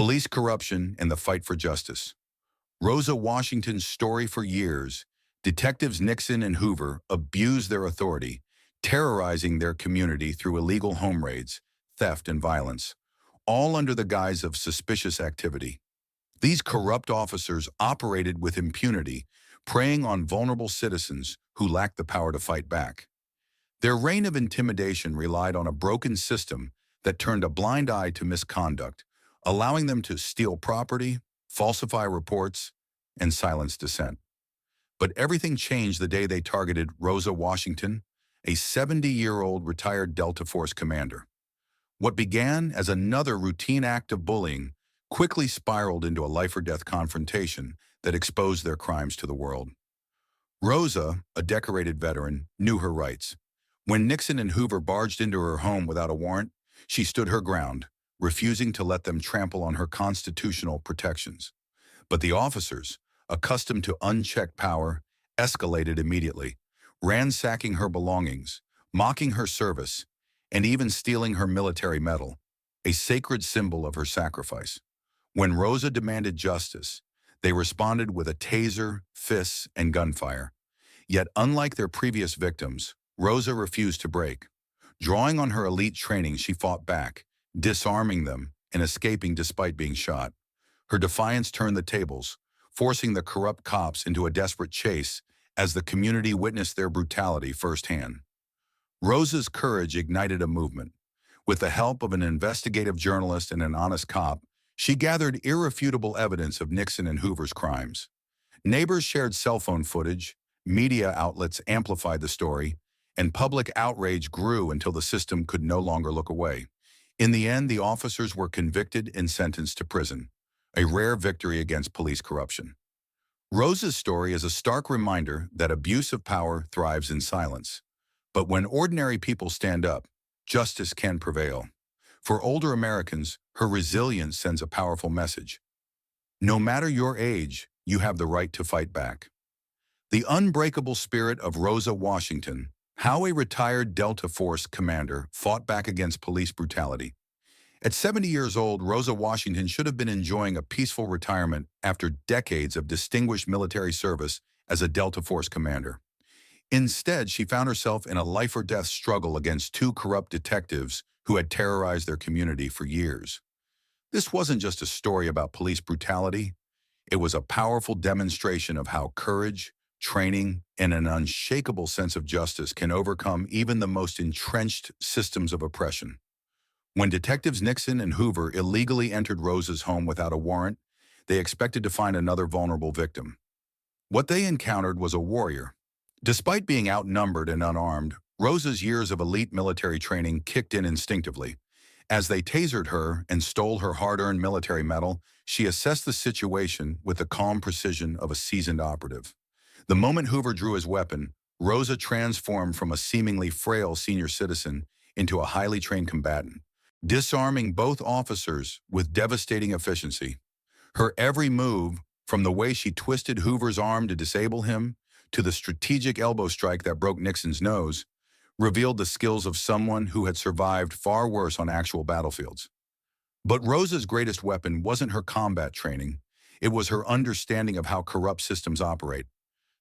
Police corruption and the fight for justice. Rosa Washington's story for years, detectives Nixon and Hoover abused their authority, terrorizing their community through illegal home raids, theft, and violence, all under the guise of suspicious activity. These corrupt officers operated with impunity, preying on vulnerable citizens who lacked the power to fight back. Their reign of intimidation relied on a broken system that turned a blind eye to misconduct, allowing them to steal property, falsify reports, and silence dissent. But everything changed the day they targeted Rosa Washington, a 70-year-old retired Delta Force commander. What began as another routine act of bullying quickly spiraled into a life-or-death confrontation that exposed their crimes to the world. Rosa, a decorated veteran, knew her rights. When Nixon and Hoover barged into her home without a warrant, she stood her ground, refusing to let them trample on her constitutional protections. But the officers, accustomed to unchecked power, escalated immediately, ransacking her belongings, mocking her service, and even stealing her military medal, a sacred symbol of her sacrifice. When Rosa demanded justice, they responded with a taser, fists, and gunfire. Yet, unlike their previous victims, Rosa refused to break. Drawing on her elite training, she fought back, disarming them and escaping despite being shot. Her defiance turned the tables, forcing the corrupt cops into a desperate chase as the community witnessed their brutality firsthand. Rosa's courage ignited a movement. With the help of an investigative journalist and an honest cop, she gathered irrefutable evidence of Nixon and Hoover's crimes. Neighbors shared cell phone footage, media outlets amplified the story, and public outrage grew until the system could no longer look away. In the end, the officers were convicted and sentenced to prison, a rare victory against police corruption. Rosa's story is a stark reminder that abuse of power thrives in silence. But when ordinary people stand up, justice can prevail. For older Americans, her resilience sends a powerful message. No matter your age, you have the right to fight back. The unbreakable spirit of Rosa Washington, how a retired Delta Force commander fought back against police brutality. At 70 years old, Rosa Washington should have been enjoying a peaceful retirement after decades of distinguished military service as a Delta Force commander. Instead, she found herself in a life-or-death struggle against two corrupt detectives who had terrorized their community for years. This wasn't just a story about police brutality. It was a powerful demonstration of how courage, training, and an unshakable sense of justice can overcome even the most entrenched systems of oppression. When detectives Nixon and Hoover illegally entered Rosa's home without a warrant, they expected to find another vulnerable victim. What they encountered was a warrior. Despite being outnumbered and unarmed, Rosa's years of elite military training kicked in instinctively. As they tasered her and stole her hard-earned military medal, she assessed the situation with the calm precision of a seasoned operative. The moment Hoover drew his weapon, Rosa transformed from a seemingly frail senior citizen into a highly trained combatant, disarming both officers with devastating efficiency. Her every move, from the way she twisted Hoover's arm to disable him, to the strategic elbow strike that broke Nixon's nose, revealed the skills of someone who had survived far worse on actual battlefields. But Rosa's greatest weapon wasn't her combat training. It was her understanding of how corrupt systems operate.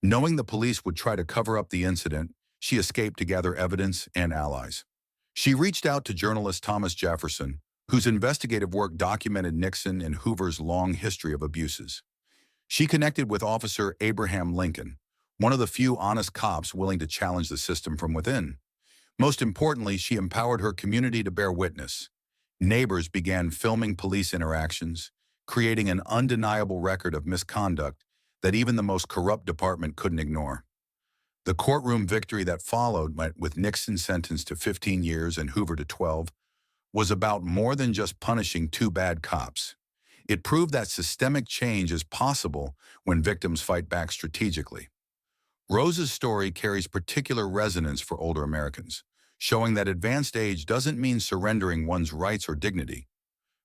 Knowing the police would try to cover up the incident, she escaped to gather evidence and allies. She reached out to journalist Thomas Jefferson, whose investigative work documented Nixon and Hoover's long history of abuses. She connected with Officer Abraham Lincoln, one of the few honest cops willing to challenge the system from within. Most importantly, she empowered her community to bear witness. Neighbors began filming police interactions, creating an undeniable record of misconduct that even the most corrupt department couldn't ignore. The courtroom victory that followed, with Nixon sentenced to 15 years and Hoover to 12, was about more than just punishing two bad cops. It proved that systemic change is possible when victims fight back strategically. Rosa's story carries particular resonance for older Americans, showing that advanced age doesn't mean surrendering one's rights or dignity.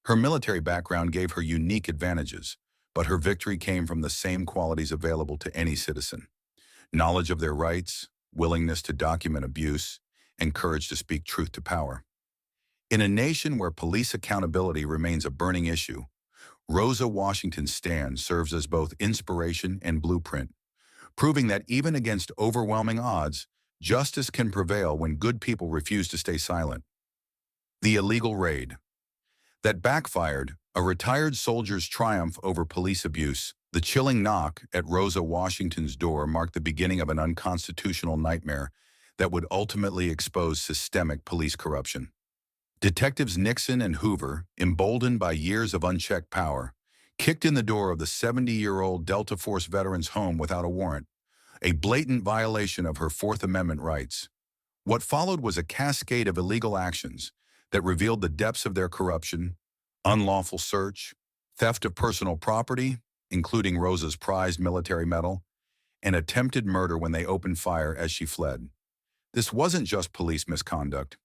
Her military background gave her unique advantages, but her victory came from the same qualities available to any citizen: knowledge of their rights, willingness to document abuse, and courage to speak truth to power. In a nation where police accountability remains a burning issue, Rosa Washington's stand serves as both inspiration and blueprint, proving that even against overwhelming odds, justice can prevail when good people refuse to stay silent. The illegal raid that backfired, a retired soldier's triumph over police abuse. The chilling knock at Rosa Washington's door marked the beginning of an unconstitutional nightmare that would ultimately expose systemic police corruption. Detectives Nixon and Hoover, emboldened by years of unchecked power, kicked in the door of the 70-year-old Delta Force veteran's home without a warrant, a blatant violation of her Fourth Amendment rights. What followed was a cascade of illegal actions that revealed the depths of their corruption: unlawful search, theft of personal property, including Rosa's prized military medal, and attempted murder when they opened fire as she fled. This wasn't just police misconduct.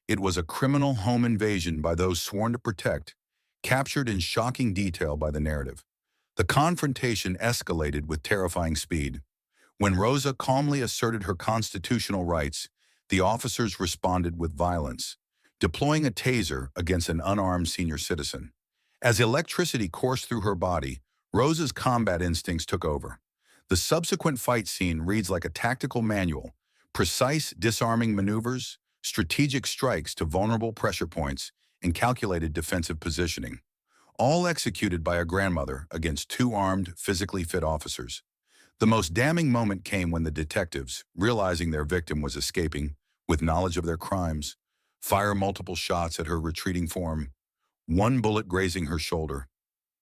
It was a criminal home invasion by those sworn to protect, captured in shocking detail by the narrative. The confrontation escalated with terrifying speed. When Rosa calmly asserted her constitutional rights, the officers responded with violence, deploying a taser against an unarmed senior citizen. As electricity coursed through her body, Rosa's combat instincts took over. The subsequent fight scene reads like a tactical manual: precise disarming maneuvers, strategic strikes to vulnerable pressure points, and calculated defensive positioning, all executed by a grandmother against two armed, physically fit officers. The most damning moment came when the detectives, realizing their victim was escaping with knowledge of their crimes, fire multiple shots at her retreating form, one bullet grazing her shoulder.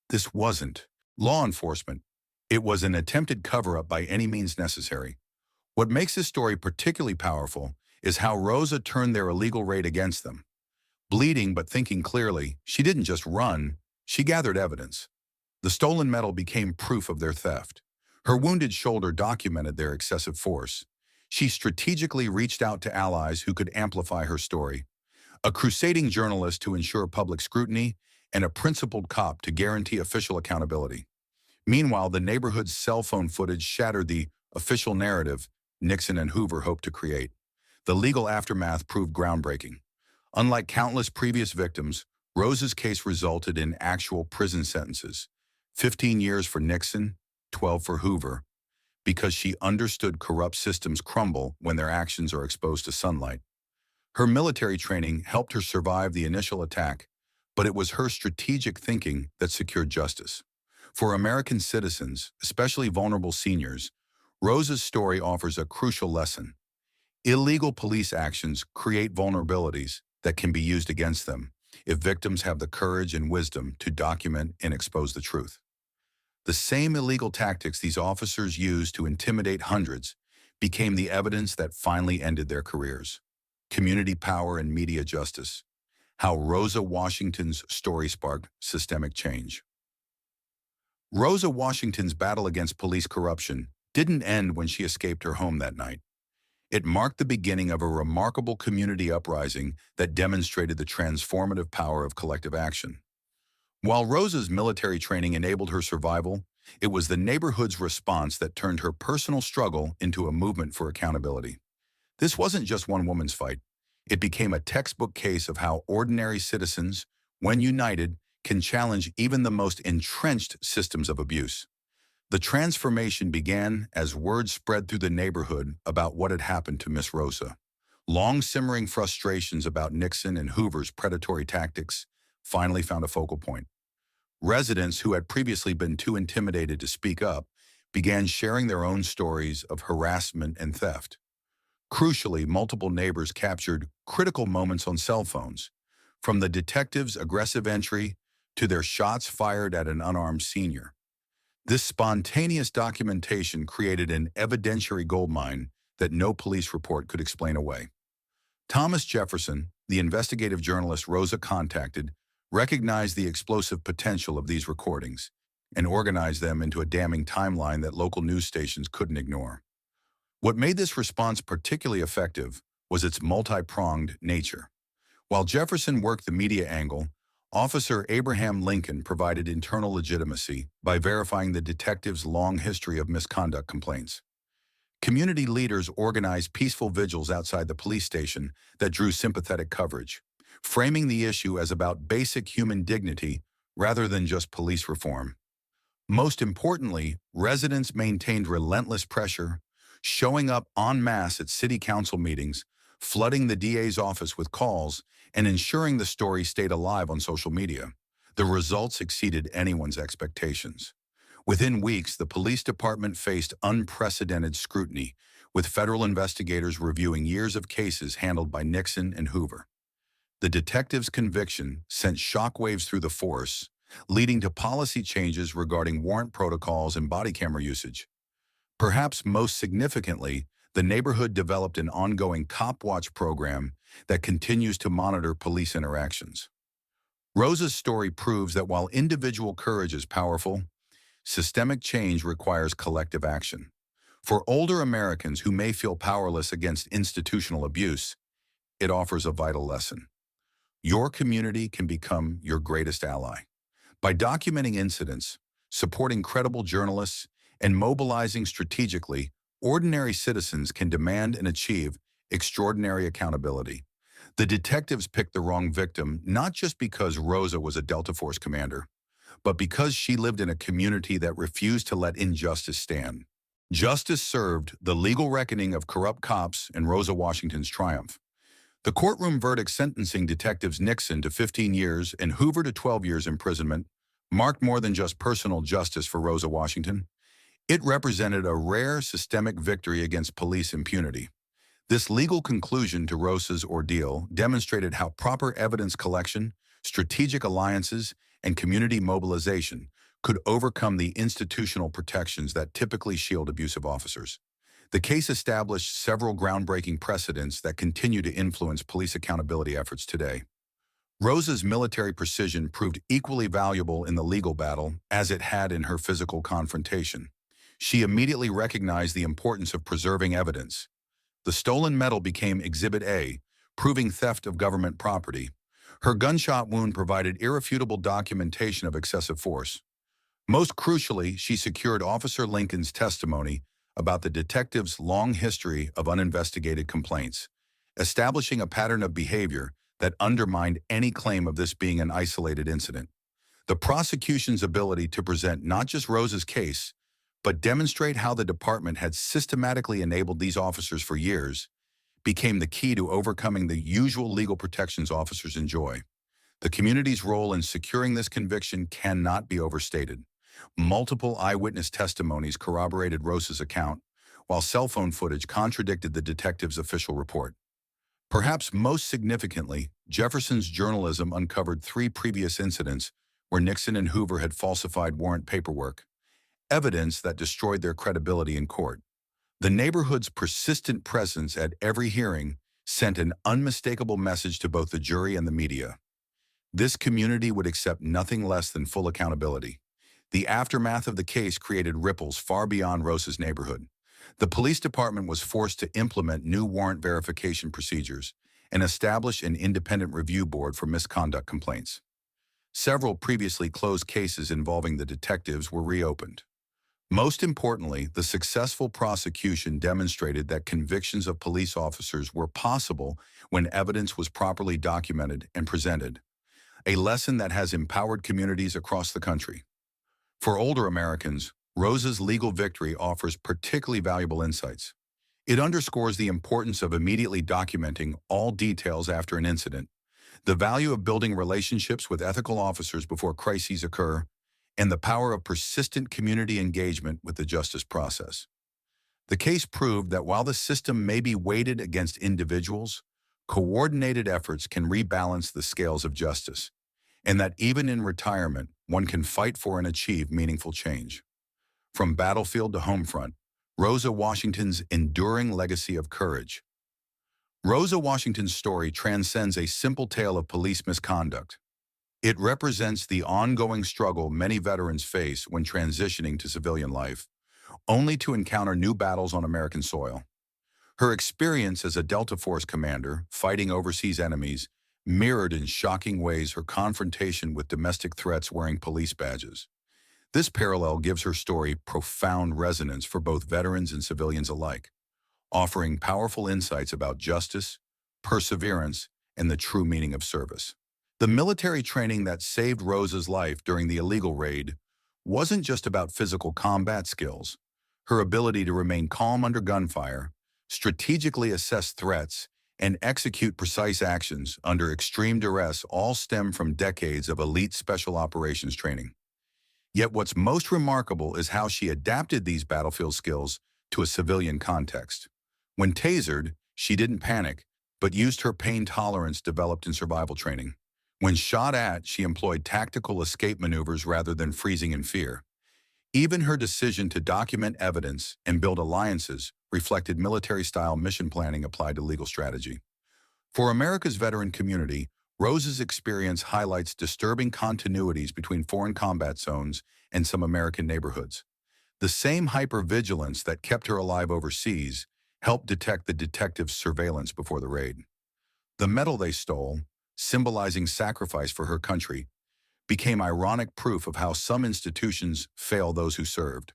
This wasn't law enforcement. It was an attempted cover-up by any means necessary. What makes this story particularly powerful is how Rosa turned their illegal raid against them. Bleeding but thinking clearly, she didn't just run, she gathered evidence. The stolen medal became proof of their theft. Her wounded shoulder documented their excessive force. She strategically reached out to allies who could amplify her story: a crusading journalist to ensure public scrutiny, and a principled cop to guarantee official accountability. Meanwhile, the neighborhood's cell phone footage shattered the official narrative Nixon and Hoover hoped to create. The legal aftermath proved groundbreaking. Unlike countless previous victims, Rosa's case resulted in actual prison sentences: 15 years for Nixon, 12 for Hoover, because she understood corrupt systems crumble when their actions are exposed to sunlight. Her military training helped her survive the initial attack, but it was her strategic thinking that secured justice. For American citizens, especially vulnerable seniors, Rosa's story offers a crucial lesson. Illegal police actions create vulnerabilities that can be used against them if victims have the courage and wisdom to document and expose the truth. The same illegal tactics these officers used to intimidate hundreds became the evidence that finally ended their careers. Community power and media justice. How Rosa Washington's story sparked systemic change. Rosa Washington's battle against police corruption didn't end when she escaped her home that night. It marked the beginning of a remarkable community uprising that demonstrated the transformative power of collective action. While Rosa's military training enabled her survival, it was the neighborhood's response that turned her personal struggle into a movement for accountability. This wasn't just one woman's fight. It became a textbook case of how ordinary citizens, when united, can challenge even the most entrenched systems of abuse. The transformation began as word spread through the neighborhood about what had happened to Miss Rosa. Long-simmering frustrations about Nixon and Hoover's predatory tactics finally found a focal point. Residents who had previously been too intimidated to speak up began sharing their own stories of harassment and theft. Crucially, multiple neighbors captured critical moments on cell phones, from the detective's aggressive entry to their shots fired at an unarmed senior. This spontaneous documentation created an evidentiary goldmine that no police report could explain away. Thomas Jefferson, the investigative journalist Rosa contacted, recognized the explosive potential of these recordings and organized them into a damning timeline that local news stations couldn't ignore. What made this response particularly effective was its multi-pronged nature. While Jefferson worked the media angle, Officer Abraham Lincoln provided internal legitimacy by verifying the detective's long history of misconduct complaints. Community leaders organized peaceful vigils outside the police station that drew sympathetic coverage, framing the issue as about basic human dignity rather than just police reform. Most importantly, residents maintained relentless pressure, showing up en masse at city council meetings, flooding the DA's office with calls, and ensuring the story stayed alive on social media. The results exceeded anyone's expectations. Within weeks, the police department faced unprecedented scrutiny, with federal investigators reviewing years of cases handled by Nixon and Hoover. The detective's conviction sent shockwaves through the force, leading to policy changes regarding warrant protocols and body camera usage. Perhaps most significantly, the neighborhood developed an ongoing cop watch program that continues to monitor police interactions. Rosa's story proves that while individual courage is powerful, systemic change requires collective action. For older Americans who may feel powerless against institutional abuse, it offers a vital lesson. Your community can become your greatest ally. By documenting incidents, supporting credible journalists, and mobilizing strategically, ordinary citizens can demand and achieve extraordinary accountability. The detectives picked the wrong victim not just because Rosa was a Delta Force commander, but because she lived in a community that refused to let injustice stand. Justice served, the legal reckoning of corrupt cops, and Rosa Washington's triumph. The courtroom verdict sentencing detectives Nixon to 15 years and Hoover to 12 years imprisonment marked more than just personal justice for Rosa Washington. It represented a rare systemic victory against police impunity. This legal conclusion to Rosa's ordeal demonstrated how proper evidence collection, strategic alliances, and community mobilization could overcome the institutional protections that typically shield abusive officers. The case established several groundbreaking precedents that continue to influence police accountability efforts today. Rosa's military precision proved equally valuable in the legal battle as it had in her physical confrontation. She immediately recognized the importance of preserving evidence. The stolen medal became Exhibit A, proving theft of government property. Her gunshot wound provided irrefutable documentation of excessive force. Most crucially, she secured Officer Lincoln's testimony about the detective's long history of uninvestigated complaints, establishing a pattern of behavior that undermined any claim of this being an isolated incident. The prosecution's ability to present not just Rosa's case, but demonstrate how the department had systematically enabled these officers for years, became the key to overcoming the usual legal protections officers enjoy. The community's role in securing this conviction cannot be overstated. Multiple eyewitness testimonies corroborated Rosa's account, while cell phone footage contradicted the detective's official report. Perhaps most significantly, Jefferson's journalism uncovered 3 previous incidents where Nixon and Hoover had falsified warrant paperwork, evidence that destroyed their credibility in court. The neighborhood's persistent presence at every hearing sent an unmistakable message to both the jury and the media. This community would accept nothing less than full accountability. The aftermath of the case created ripples far beyond Rosa's neighborhood. The police department was forced to implement new warrant verification procedures and establish an independent review board for misconduct complaints. Several previously closed cases involving the detectives were reopened. Most importantly, the successful prosecution demonstrated that convictions of police officers were possible when evidence was properly documented and presented, a lesson that has empowered communities across the country. For older Americans, Rosa's legal victory offers particularly valuable insights. It underscores the importance of immediately documenting all details after an incident, the value of building relationships with ethical officers before crises occur, and the power of persistent community engagement with the justice process. The case proved that while the system may be weighted against individuals, coordinated efforts can rebalance the scales of justice, and that even in retirement, one can fight for and achieve meaningful change. From battlefield to home front, Rosa Washington's enduring legacy of courage. Rosa Washington's story transcends a simple tale of police misconduct. It represents the ongoing struggle many veterans face when transitioning to civilian life, only to encounter new battles on American soil. Her experience as a Delta Force commander, fighting overseas enemies, mirrored in shocking ways her confrontation with domestic threats wearing police badges. This parallel gives her story profound resonance for both veterans and civilians alike, offering powerful insights about justice, perseverance, and the true meaning of service. The military training that saved Rosa's life during the illegal raid wasn't just about physical combat skills. Her ability to remain calm under gunfire, strategically assess threats, and execute precise actions under extreme duress all stem from decades of elite special operations training. Yet what's most remarkable is how she adapted these battlefield skills to a civilian context. When tasered, she didn't panic, but used her pain tolerance developed in survival training. When shot at, she employed tactical escape maneuvers rather than freezing in fear. Even her decision to document evidence and build alliances reflected military-style mission planning applied to legal strategy. For America's veteran community, Rose's experience highlights disturbing continuities between foreign combat zones and some American neighborhoods. The same hypervigilance that kept her alive overseas helped detect the detectives' surveillance before the raid. The medal they stole, symbolizing sacrifice for her country, became ironic proof of how some institutions fail those who served.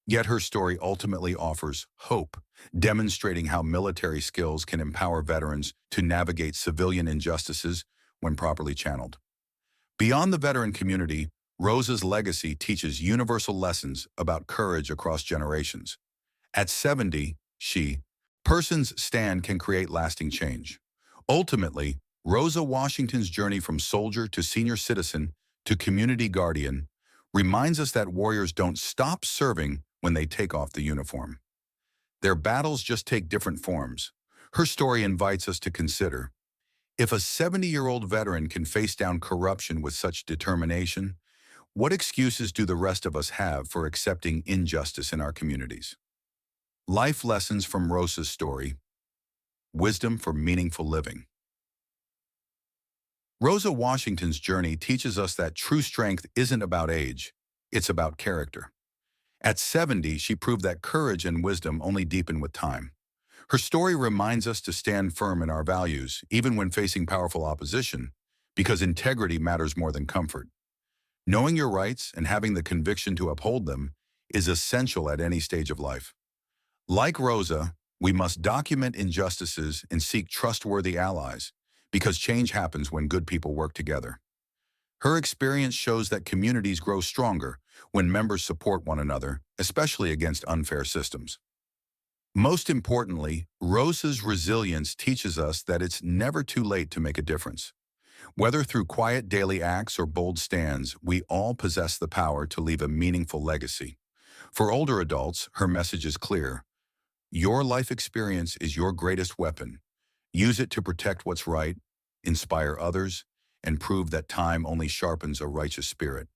Yet her story ultimately offers hope, demonstrating how military skills can empower veterans to navigate civilian injustices when properly channeled. Beyond the veteran community, Rosa's legacy teaches universal lessons about courage across generations. At 70, person's stand can create lasting change. Ultimately, Rosa Washington's journey from soldier to senior citizen to community guardian reminds us that warriors don't stop serving when they take off the uniform. Their battles just take different forms. Her story invites us to consider, if a 70-year-old veteran can face down corruption with such determination, what excuses do the rest of us have for accepting injustice in our communities? Life lessons from Rosa's story. Wisdom for meaningful living. Rosa Washington's journey teaches us that true strength isn't about age, it's about character. At 70, she proved that courage and wisdom only deepen with time. Her story reminds us to stand firm in our values, even when facing powerful opposition, because integrity matters more than comfort. Knowing your rights and having the conviction to uphold them is essential at any stage of life. Like Rosa, we must document injustices and seek trustworthy allies, because change happens when good people work together. Her experience shows that communities grow stronger when members support one another, especially against unfair systems. Most importantly, Rosa's resilience teaches us that it's never too late to make a difference. Whether through quiet daily acts or bold stands, we all possess the power to leave a meaningful legacy. For older adults, her message is clear. Your life experience is your greatest weapon. Use it to protect what's right, inspire others, and prove that time only sharpens a righteous spirit.